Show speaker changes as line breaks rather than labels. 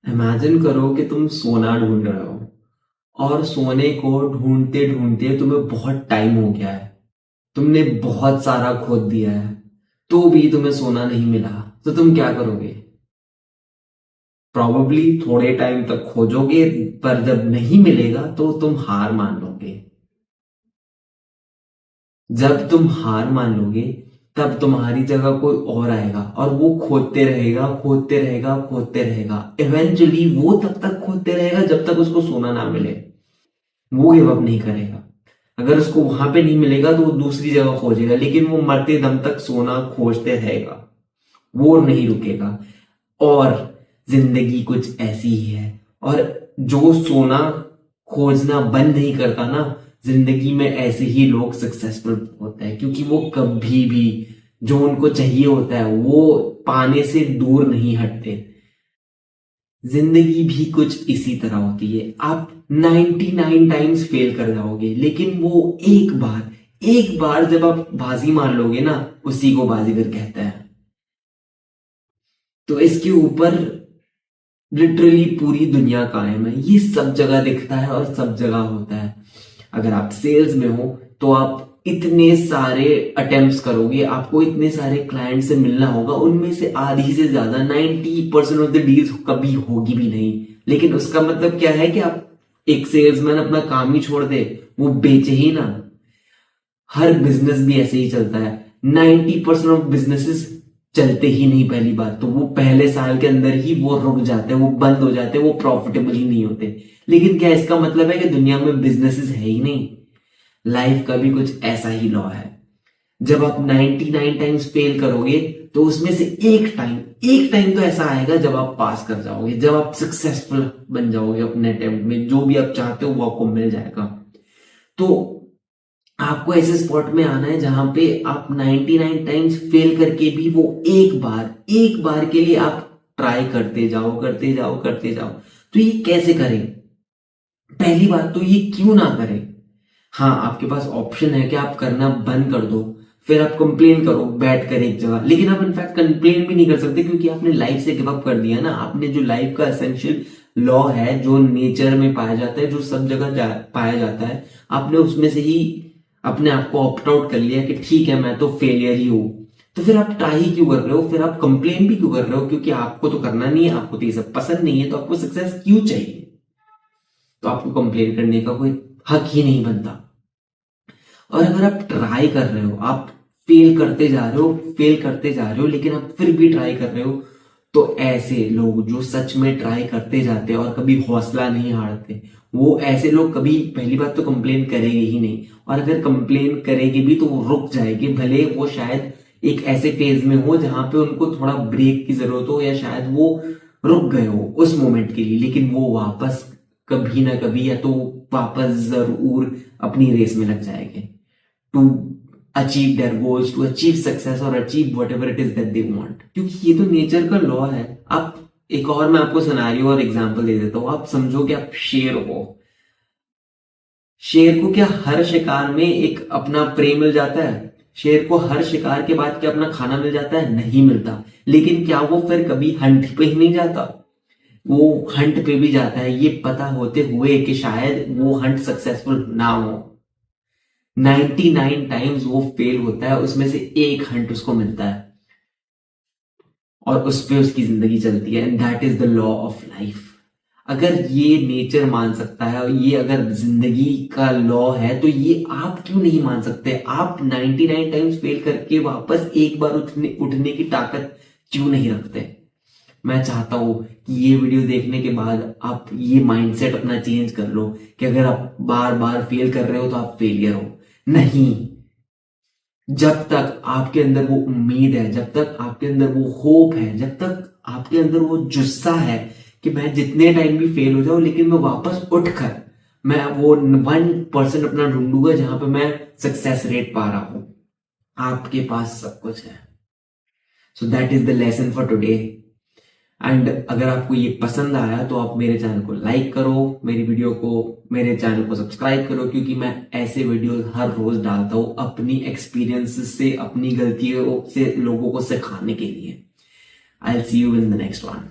Imagine करो कि तुम सोना ढूंढ रहे हो और सोने को ढूंढते ढूंढते तुम्हें बहुत टाइम हो गया है। तुमने बहुत सारा खोद दिया है तो भी तुम्हें सोना नहीं मिला। तो तुम क्या करोगे? प्रॉबेबली थोड़े टाइम तक खोजोगे, पर जब नहीं मिलेगा तो तुम हार मान लोगे। जब तुम हार मान लोगे तब तुम्हारी जगह कोई और आएगा और वो खोदते रहेगा, खोदते रहेगा, खोदते रहेगा। इवेंचुअली वो तब तक खोदते रहेगा जब तक उसको सोना ना मिले। वो गिव अप नहीं करेगा। अगर उसको वहां पे नहीं मिलेगा तो वो दूसरी जगह खोजेगा, लेकिन वो मरते दम तक सोना खोजते रहेगा। वो नहीं रुकेगा। और जिंदगी कुछ ऐसी ही है। और जो सोना खोजना बंद नहीं करता ना, जिंदगी में ऐसे ही लोग सक्सेसफुल होते हैं, क्योंकि वो कभी भी जो उनको चाहिए होता है वो पाने से दूर नहीं हटते। जिंदगी भी कुछ इसी तरह होती है। आप 99 टाइम्स फेल कर जाओगे, लेकिन वो एक बार जब आप बाजी मार लोगे ना, उसी को बाजीगर कहते हैं। तो इसके ऊपर लिटरली पूरी दुनिया कायम है। ये सब जगह दिखता है और सब जगह होता है। अगर आप सेल्स में हो तो आप इतने सारे अटेम्प्ट्स करोगे, आपको इतने सारे क्लाइंट से मिलना होगा, उनमें से आधी से ज्यादा 90% ऑफ द डील्स कभी होगी भी नहीं। लेकिन उसका मतलब क्या है कि आप एक सेल्समैन अपना काम ही छोड़ दे, वो बेचे ही ना। हर बिजनेस भी ऐसे ही चलता है। 90% ऑफ बिजनेसेस चलते ही नहीं पहली बार तो। वो पहले साल के अंदर ही वो रुक जाते हैं, वो बंद हो जाते हैं, वो प्रॉफिटेबल ही नहीं होते। लेकिन क्या इसका मतलब है कि दुनिया में बिजनेसेस है ही नहीं? लाइफ का भी कुछ ऐसा ही लॉ है। जब आप 99 टाइम्स फेल करोगे तो उसमें से एक टाइम तो ऐसा आएगा जब आप पास कर जाओगे, जब आप सक्सेसफुल बन जाओगे अपने अटेम्प्ट में। जो भी आप चाहते हो वो आपको मिल जाएगा। तो आपको ऐसे स्पॉट में आना है जहां पे आप 99 टाइम्स फेल करके भी वो एक बार के लिए आप ट्राई करते जाओ, करते जाओ, करते जाओ। तो ये कैसे करें? पहली बात तो ये क्यों ना करें? हाँ, आपके पास ऑप्शन है कि आप करना बंद कर दो, फिर आप कंप्लेन करो बैठ कर एक जगह। लेकिन आप इनफैक्ट कंप्लेन भी नहीं कर सकते, क्योंकि आपने लाइफ से गिव अप कर दिया ना। आपने जो लाइफ का एसेंशियल लॉ है, जो नेचर में पाया जाता है, जो सब जगह पाया जाता है, आपने उसमें से ही अपने आप को ऑप्ट आउट कर लिया कि ठीक है, मैं तो फेलियर ही हूं। तो फिर आप ट्राई ही क्यों कर रहे हो? फिर आप कंप्लेन भी क्यों कर रहे हो? क्योंकि आपको तो करना नहीं है, आपको तो ये सब पसंद नहीं है, तो आपको सक्सेस क्यों चाहिए? तो आपको कंप्लेन करने का कोई हक ही नहीं बनता। और अगर आप ट्राई कर रहे हो, आप फेल करते जा रहे हो, फेल करते जा रहे हो, लेकिन आप फिर भी ट्राई कर रहे हो, तो ऐसे लोग जो सच में ट्राई करते जाते हैं और कभी हौसला नहीं हारते, वो ऐसे लोग कभी पहली बात तो कंप्लेन करेंगे ही नहीं। और अगर कंप्लेन करेंगे भी तो वो रुक जाएंगे, भले वो शायद एक ऐसे फेज में हो जहां पे उनको थोड़ा ब्रेक की जरूरत हो, या शायद वो रुक गए हो उस मोमेंट के लिए, लेकिन वो वापस कभी ना कभी या तो वापस जरूर अपनी रेस में लग जाएंगे to achieve their goals, to achieve success और achieve whatever it is that they want. क्योंकि ये तो नेचर का लॉ है। आप एक और मैं आपको सिनेरियो और एग्जांपल दे देता हूं। आप समझो कि आप शेर हो। शेर को क्या हर शिकार में एक अपना प्रे मिल जाता है? शेर को हर शिकार के बाद क्या अपना खाना मिल जाता है? नहीं मिलता। लेकिन क्या वो फिर कभी हंट पे ही नहीं जाता? वो हंट पे भी जाता है, ये पता होते हुए कि शायद वो हंट सक्सेसफुल ना हो। 99 टाइम्स वो फेल होता है, उसमें से एक हंट उसको मिलता है और उस पे उसकी जिंदगी चलती है। And that is the law of life. अगर ये नेचर मान सकता है और ये अगर जिंदगी का लॉ है, तो ये आप क्यों नहीं मान सकते? आप 99 टाइम्स फेल करके वापस एक बार उठने की ताकत क्यों नहीं रखते? मैं चाहता हूं कि ये वीडियो देखने के बाद आप ये माइंडसेट अपना चेंज कर लो कि अगर आप बार बार फेल कर रहे हो तो आप फेलियर हो। नहीं। जब तक आपके अंदर वो उम्मीद है, जब तक आपके अंदर वो होप है, जब तक आपके अंदर वो जुस्सा है कि मैं जितने टाइम भी फेल हो जाऊं, लेकिन मैं वापस उठकर मैं वो 1% अपना ढूंढूंगा जहां पे मैं सक्सेस रेट पा रहा हूं। आपके पास सब कुछ है। So that is the lesson for today. And अगर आपको ये पसंद आया तो आप मेरे चैनल को लाइक करो, मेरे चैनल को सब्सक्राइब करो, क्योंकि मैं ऐसे वीडियो हर रोज डालता हूं अपनी एक्सपीरियंसेस से, अपनी गलतियों से लोगों को सिखाने के लिए। I will see you in the next one.